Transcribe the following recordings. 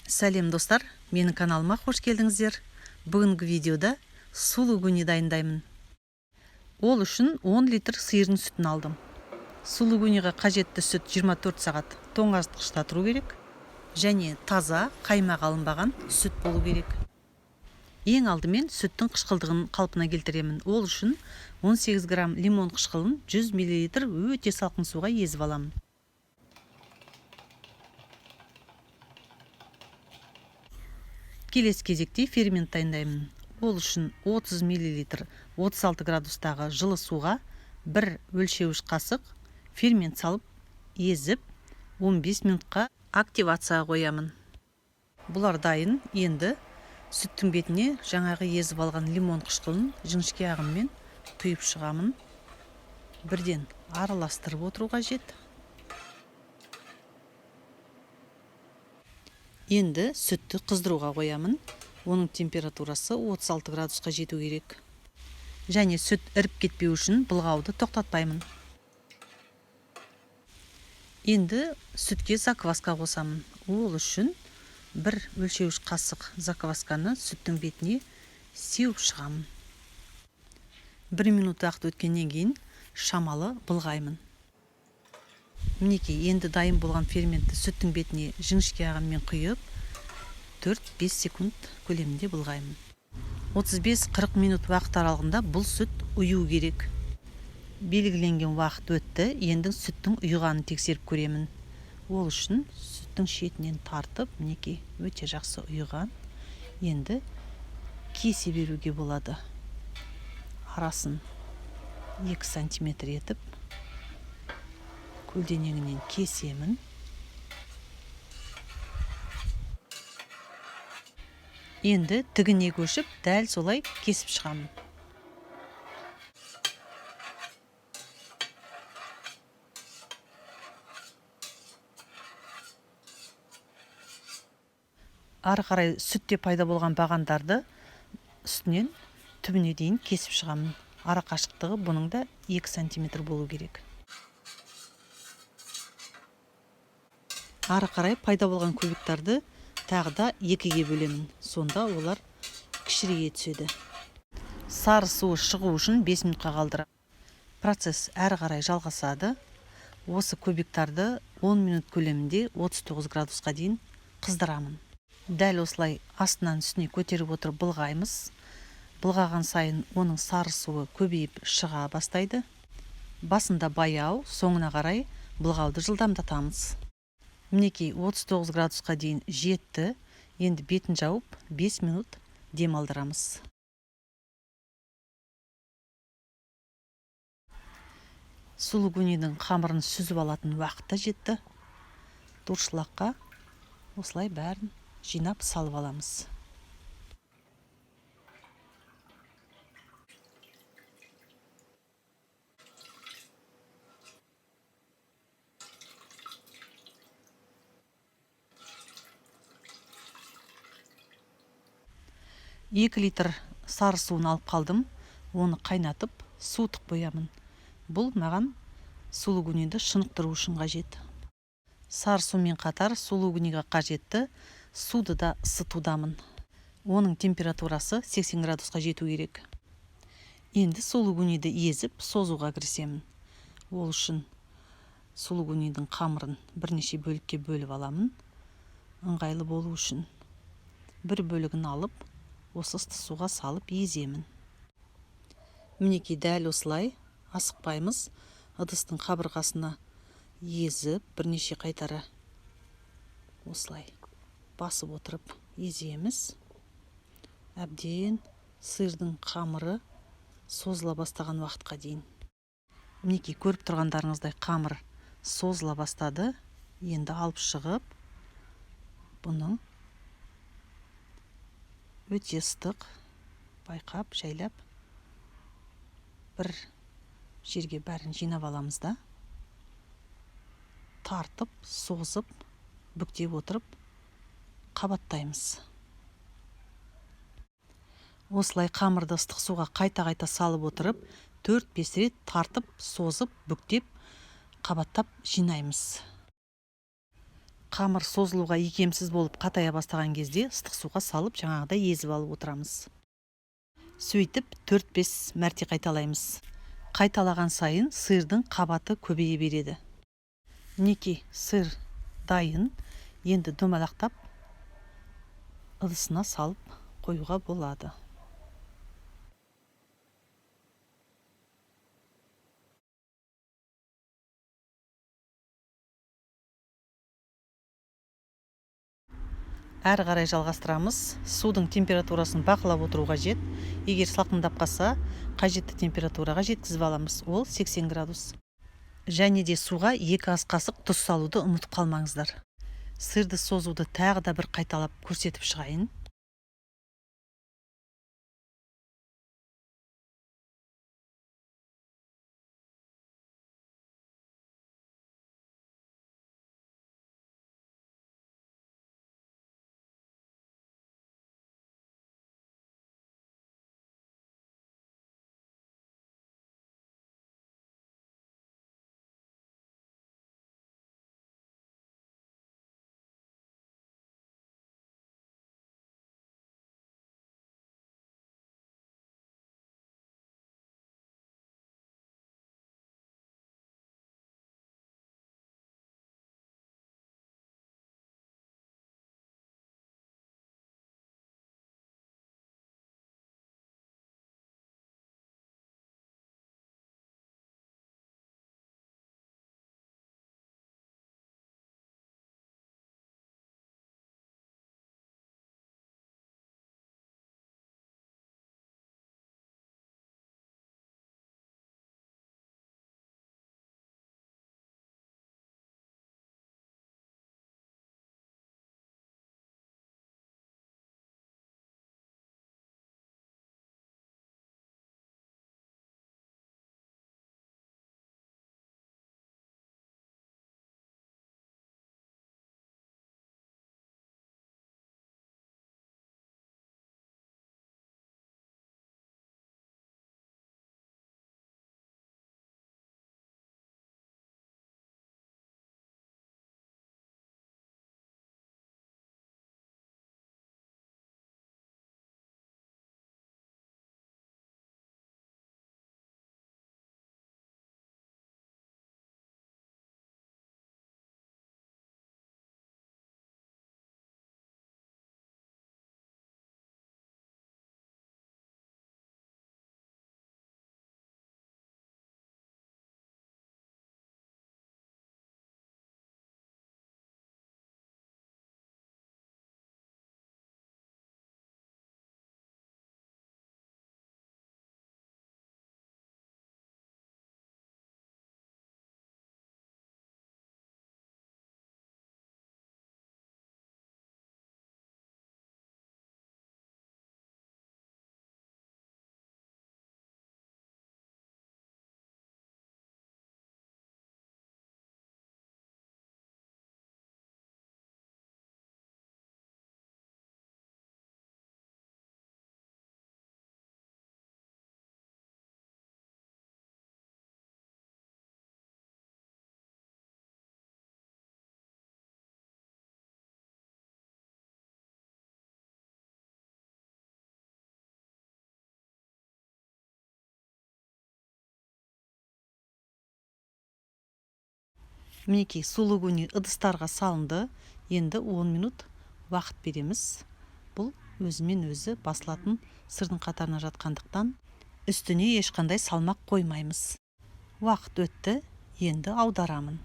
Сәлем достар, менің каналыма қош келдіңіздер. Бүгінгі видеода сулугуни дайындаймын. Ол үшін 10 литр сиырдың сүтін алдым. Сулугуниға қажетті сүт 24 сағат тоңазытқышта тұру керек. Және таза, қаймақ алынбаған сүт болу керек. Ең алдымен сүттің қышқылдығын қалпына келтіремін. Ол үшін 18 грамм лимон қышқылын 100 мл өте салқын суға езіп аламын. Келесі кезекте фермент дайындаймын. Ол үшін 30 мл 36 градустағы жылы суға бір өлшеуіш қасық фермент салып езіп 15 минутқа активацияға қоямын. Бұлар дайын. Енді сүттің бетіне жаңағы езіп алған лимон қышқылын жіңішке ағыммен құйып шығамын. Бірден араластырып отыру қажет. Енді сүтті қыздыруға қоямын. Оның температурасы 36 градусқа жету керек. Және сүт іріп кетпеу үшін былғауды тоқтатпаймын. Енді сүтке закваска қосамын. Ол үшін бір өлшеуіш қасық заквасканы сүттің бетіне сеуіп шығамын. 1 минут уақыт өткеннен кейін шамалы былғаймын. Мінекей, енді дайын болған ферментті сүттің бетіне жіңішке ағыммен құйып 4-5 секунд көлемінде былғаймын. 35-40 минут уақыт аралығында бұл сүт ұю керек. Белгіленген уақыт өтті. Енді сүттің ұйғанын тексеріп көремін. Ол үшін сүттің шетінен тартып, мінекей, өте жақсы ұйған. Енді кесе беруге болады. Арасын 2 сантиметр етіп көлденеңінен кесемін. Енді тігіне көшіп, дәл солай кесіп шығамын. Ары қарай сүтте пайда болған бағандарды үстінен түбіне дейін кесіп шығамын. Ара қашықтығы бұның да 2 сантиметр болу керек. Ары қарай пайда болған көбіктарды тағы да 2-ге бөлемін. Сонда олар кішірейе түседі. Сары суы шығу үшін 5 минутқа қалдырамын. Процесс әрі қарай жалғасады. Осы көбіктарды 10 минут көлемінде 39 градусқа дейін қыздырамын. Дәл осылай астынан үстіне көтеріп отырып былғаймыз. Былғаған сайын оның сары суы көбейіп шыға бастайды. Басында баяу, соңына қарай былғауды жылдамдатамыз. Мінекей 39 градусқа дейін жетті. Енді бетін жауып 5 минут демалдырамыз. Сулугунидің қамырын сүзіп алатын уақыты жетті. Дұршылаққа осылай бәрін жинап салып аламыз. Екі литр сары суын алып қалдым. Оны қайнатып, суытып қоямын. Бұл маған сулугуниді шынықтыру үшін қажет. Сары сумен қатар сулугуниға қажетті суды да ысытудамын. Оның температурасы 80 градусқа жету керек. Енді сулугуниді езіп, созуға кірісемін. Ол үшін сулугунидің қамырын бірнеше бөлікке бөліп аламын. Ыңғайлы болу үшін бір бөлігін алып, осы ысты суға салып еземін. Мінекей, дәл осылай асықпаймыз. Ыдыстың қабырғасына езіп, бірнеше қайтара осылай басып отырып еземіз. Әбден сиырдың қамыры созыла бастаған уақытқа дейін. Мінекей, көріп тұрғандарыңыздай қамыр созыла бастады. Енді алып шығып, бұның өте ыстық, байқап, жайлап бір жерге бәрін жинап аламыз да, тартып, созып, бүктеп отырып қабаттаймыз. Осылай қамырды ыстық суға қайта-қайта салып отырып, 4-5 рет тартып, созып, бүктеп, қабаттап жинаймыз. Қамыр созылуға икемсіз болып қатая бастаған кезде ыстық суға салып жаңағыдай езіп алып отырамыз. Сөйтіп 4-5 мәрте қайталаймыз. Қайталаған сайын сырдың қабаты көбейе береді. Мінекей сыр дайын. Енді домалақтап ыдысына салып қоюға болады. Әрі қарай жалғастырамыз. Судың температурасын бақылап отыру қажет. Егер салқындап қалса, қажетті температураға жеткізіп аламыз. Ол 80 градус. Және де суға 2 ас қасық тұз салуды ұмытып қалмаңыздар. Сырды созуды тағы да бір қайталап көрсетіп шығайын. Мінекей сулугуни ыдыстарға салынды. Енді 10 минут уақыт береміз. Бұл өзімен өзі басылатын сырдың қатарына жатқандықтан үстіне ешқандай салмақ қоймаймыз. Уақыт өтті. Енді аударамын.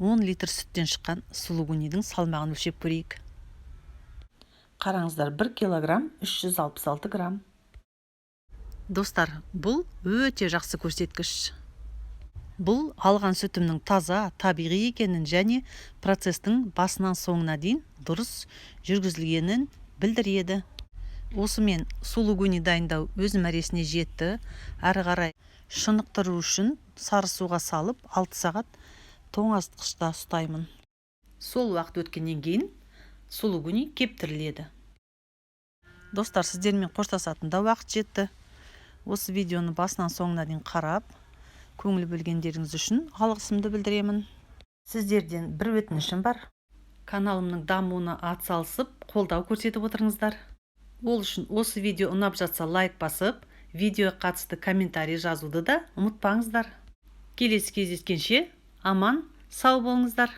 Он литр сүттен шыққан сулугунидің салмағын өлшеп көрейік. Қараңыздар, 1 килограмм 366 грамм. Достар, бұл өте жақсы көрсеткіш. Бұл алған сүтімнің таза, табиғи екенін және процестің басынан соңына дейін дұрыс жүргізілгенін білдіреді. Осымен сулугуни дайындау өз мәресіне жетті. Әрі қарай шынықтыру үшін сары суға салып 6 сағат тоңазытқышта ұстаймын. Сол уақыт өткеннен кейін сулугуни кептіріледі. Достар, сіздермен қоштасатын да уақыт жетті. Осы видеоны басынан соңына дейін қарап, көңіл бөлгендеріңіз үшін алғысымды білдіремін. Сіздерден бір өтінішім бар. Каналымның дамуына атсалысып, қолдау көрсетіп отырыңыздар. Ол үшін осы видео ұнап жатса лайк басып, видеоға қатысты комментарий жазуды да ұмытпаңыздар. Келесі кездескенше аман, сау болыңыздар.